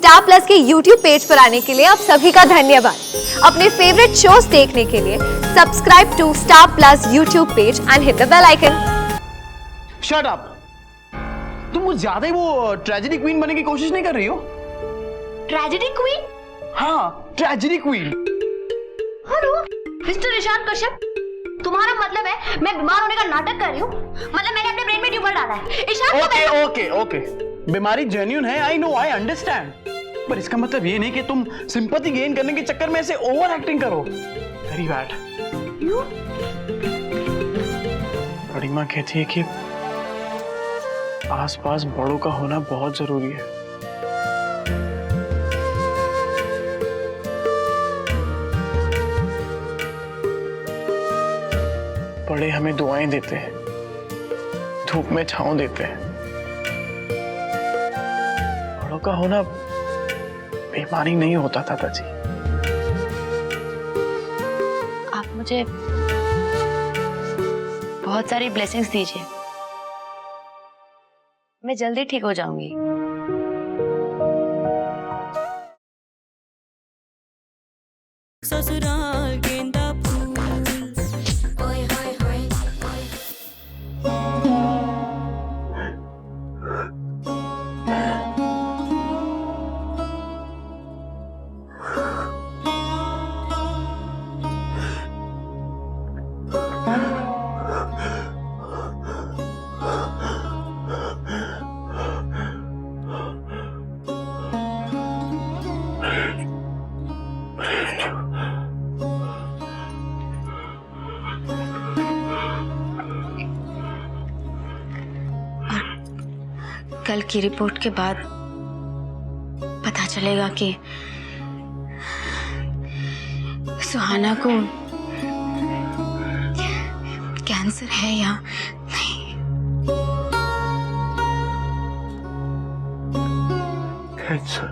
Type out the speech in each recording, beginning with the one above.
Star plus के YouTube page पर आने के लिए आप सभी का धन्यवाद। अपने फेवरेट शोज देखने के लिए subscribe to Star Plus YouTube page and hit the bell icon. Shut up. तुम कुछ ज्यादा ही वो ट्रेजेडी क्वीन बनने की कोशिश नहीं कर रही हो? Tragedy queen? हाँ, tragedy queen. Hello mister Ishaan Kashyap, तुम्हारा मतलब है मैं बीमार होने का नाटक कर रही हूँ? मतलब मैंने अपने ब्रेन में ट्यूमर डाला है? ईशान ओके, बीमारी जेन्युइन है, आई नो, आई अंडरस्टैंड, पर इसका मतलब ये नहीं कि तुम सिंपैथी गेन करने के चक्कर में ऐसे ओवर एक्टिंग करो। Very bad. बड़ी माँ कहती है कि आसपास बड़ों का होना बहुत जरूरी है। बड़े हमें दुआएं देते हैं, धूप में छांव देते हैं। बड़ों का होना बीमारी नहीं होता था जी। आप मुझे बहुत सारी ब्लेसिंग्स दीजिए, मैं जल्दी ठीक हो जाऊंगी। ससुराल गेंदा फूल, ओए होए होए, कल की रिपोर्ट के बाद पता चलेगा कि सुहाना को कैंसर है या नहीं। कैंसर?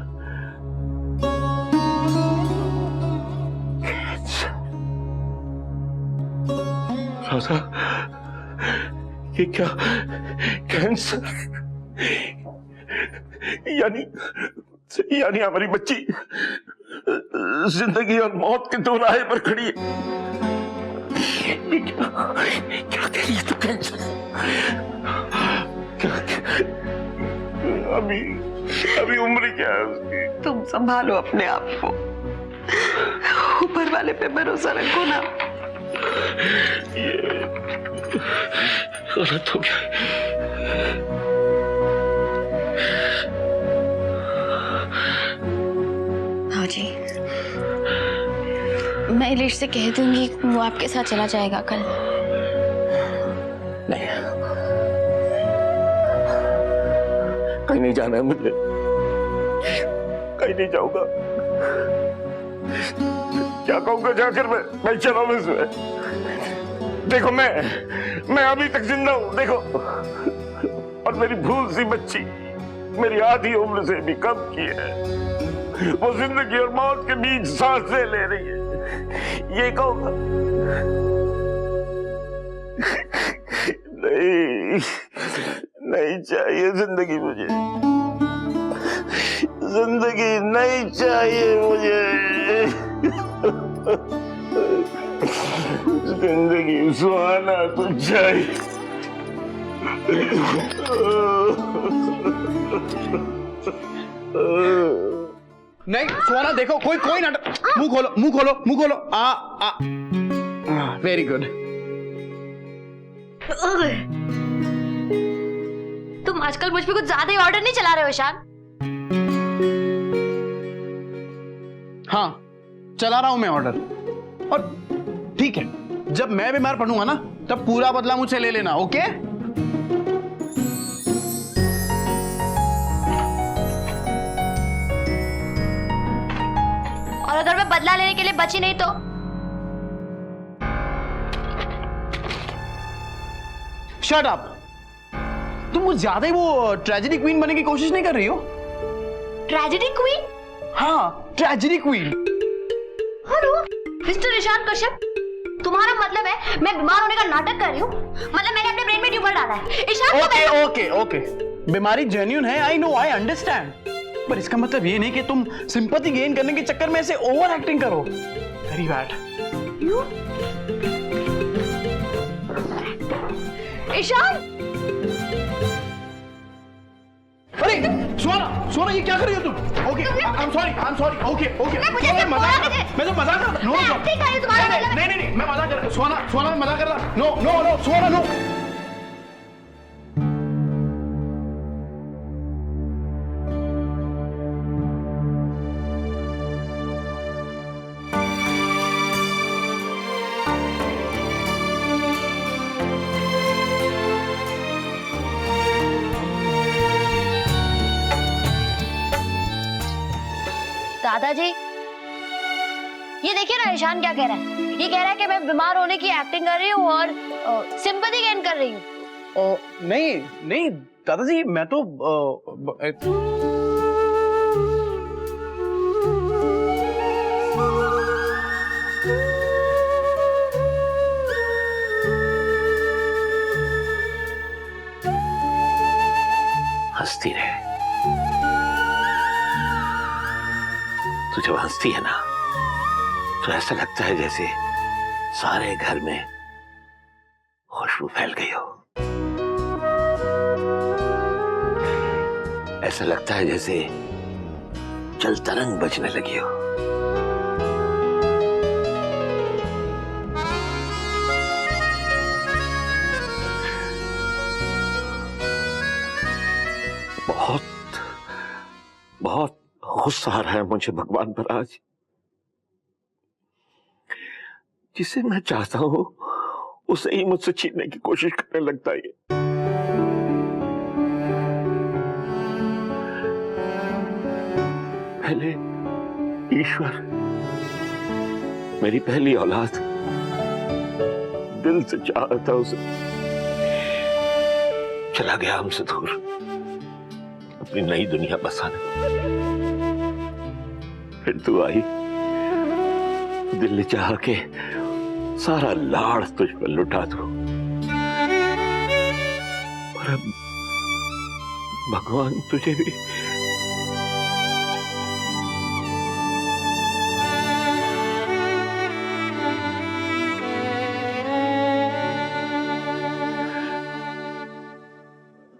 ये क्या? कैंसर? यानी हमारी बच्ची जिंदगी और मौत के दो राह पर खड़ी है। क्या कह रही है तू? कैंसर? अभी उम्र क्या है उसकी? तुम संभालो अपने आप को, ऊपर वाले पे भरोसा रखो ना। ये गलत हो गया। हाँ जी, मैं इलिश से कह दूंगी, वो आपके साथ चला जाएगा कल। नहीं, कहीं नहीं जाना है मुझे, कहीं नहीं जाऊंगा। क्या कहूंगा जाकर मैं चला में। देखो मैं अभी तक जिंदा हूं, देखो, और मेरी भूल सी बच्ची मेरी आधी उम्र से भी कम की है। वो जिंदगी और मौत के बीच सांसें ले रही है। ये कहूंगा नहीं चाहिए जिंदगी मुझे, जिंदगी नहीं चाहिए मुझे। जिंदगी सुहाना तो चाहिए। नहीं सुहाना, देखो कोई नाटक। मुंह खोलो। Very good. तुम आजकल मुझ पे कुछ ज्यादा ही ऑर्डर नहीं चला रहे हो ईशान? हाँ, चला रहा हूं मैं ऑर्डर। और ठीक है, जब मैं बीमार पड़ूंगा ना, तब पूरा बदला मुझसे ले लेना, ओके? और अगर मैं बदला लेने के लिए बची नहीं तो? Shut up. तुम कुछ ज्यादा ही वो ट्रेजेडी क्वीन बनने की कोशिश नहीं कर रही हो? Tragedy queen? हाँ, tragedy queen. Hello mister Ishaan Kashyap, तुम्हारा मतलब है मैं बीमार होने का नाटक कर रही हूँ? मतलब मैंने अपने ब्रेन में ट्यूमर डाला है? ईशान ओके, बीमारी जेन्युइन है, आई नो, आई अंडरस्टैंड, पर इसका मतलब ये नहीं कि तुम सिंपैथी गेन करने के चक्कर में ऐसे ओवर एक्टिंग करो। Very bad. ईशान, अरे सोना, सोना ये क्या कर रही हो तुम? Okay, I am sorry, okay, मुझे सिर्फ मजाक कर रही हूँ। मैं तो मजाक कर रहा हूँ। मैं acting कर रही हूँ, तुम्हारा मतलब है। नहीं, मैं मजाक कर रहा हूँ। सोना मैं मजाक कर रहा हूँ। नो, सोना नो। दादाजी, ये देखिए ना ईशान क्या कह रहा है। ये कह रहा है कि मैं बीमार होने की एक्टिंग कर रही हूँ और सिंपैथी गेन कर रही हूँ। नहीं दादाजी, मैं तो हंसती रहे। तू जब हंसती है ना तो ऐसा लगता है जैसे सारे घर में खुशबू फैल गई हो। ऐसा लगता है जैसे जल तरंग बजने लगी हो। बहुत गुस्सा आ रहा है मुझे भगवान पर आज। जिसे मैं चाहता हूं उसे ही मुझसे छीनने की कोशिश करने लगता है। पहले ईश्वर, मेरी पहली औलाद, दिल से चाहता था उसे, चला गया हमसे दूर अपनी नई दुनिया बसाने। फिर तू आई, दिल ने चाहा के सारा लाड़ तुझ पर लुटा दूं, और अब भगवान तुझे भी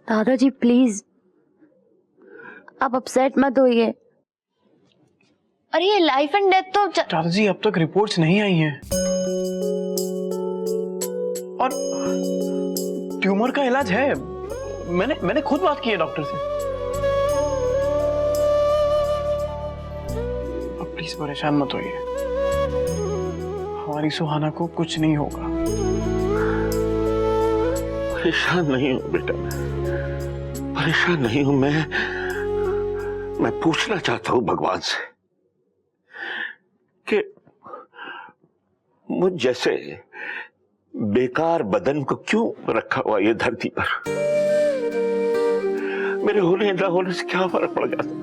दादाजी प्लीज, आप अपसेट मत होइए। अरे ये लाइफ एंड डेथ तो दादाजी अब तक रिपोर्ट्स नहीं आई हैं और ट्यूमर का इलाज है। मैंने खुद बात की है डॉक्टर से। अब प्लीज परेशान मत होइए, हमारी सुहाना को कुछ नहीं होगा। परेशान नहीं हूं बेटा, परेशान नहीं हूं मैं पूछना चाहता हूं भगवान से कि मुझ जैसे बेकार बदन को क्यों रखा हुआ ये धरती पर। मेरे होने ना होने से क्या फर्क पड़ जाता।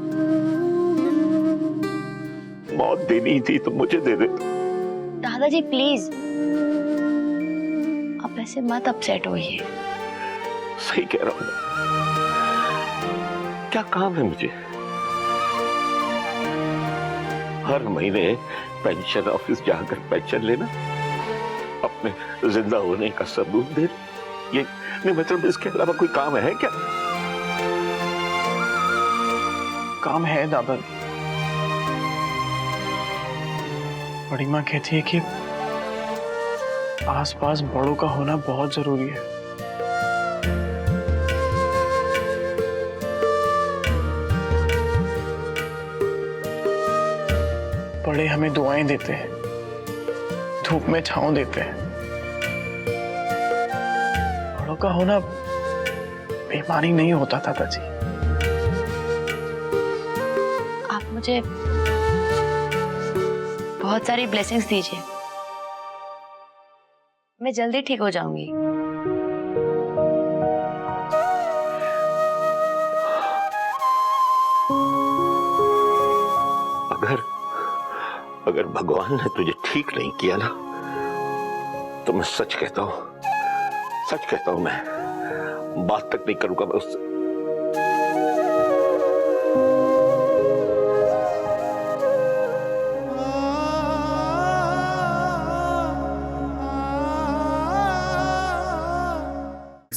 मौत देनी थी तो मुझे दे दे। दादाजी प्लीज, आप ऐसे मत अपसेट होइए। सही कह रहा हूं। क्या काम है मुझे? हर महीने पेंशन ऑफिस जाकर पेंशन लेना, अपने जिंदा होने का सबूत दे, ये नहीं मतलब इसके अलावा कोई काम है क्या? काम है दादा। बड़ी माँ कहती है कि आसपास बड़ों का होना बहुत जरूरी है। बड़े हमें दुआएं देते हैं, धूप में छांव देते हैं। बड़ों का होना बेईमानी नहीं होता दादाजी। आप मुझे बहुत सारी ब्लेसिंग्स दीजिए, मैं जल्दी ठीक हो जाऊंगी। अगर भगवान ने तुझे ठीक नहीं किया ना तो मैं सच कहता हूं मैं बात तक नहीं करूंगा मैं उससे।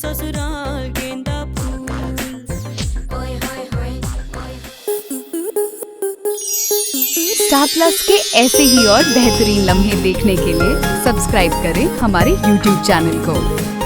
ससुराल गेंदा फूल ओए होए होए स्टार प्लस के ऐसे ही और बेहतरीन लम्हे देखने के लिए सब्सक्राइब करें हमारे YouTube चैनल को।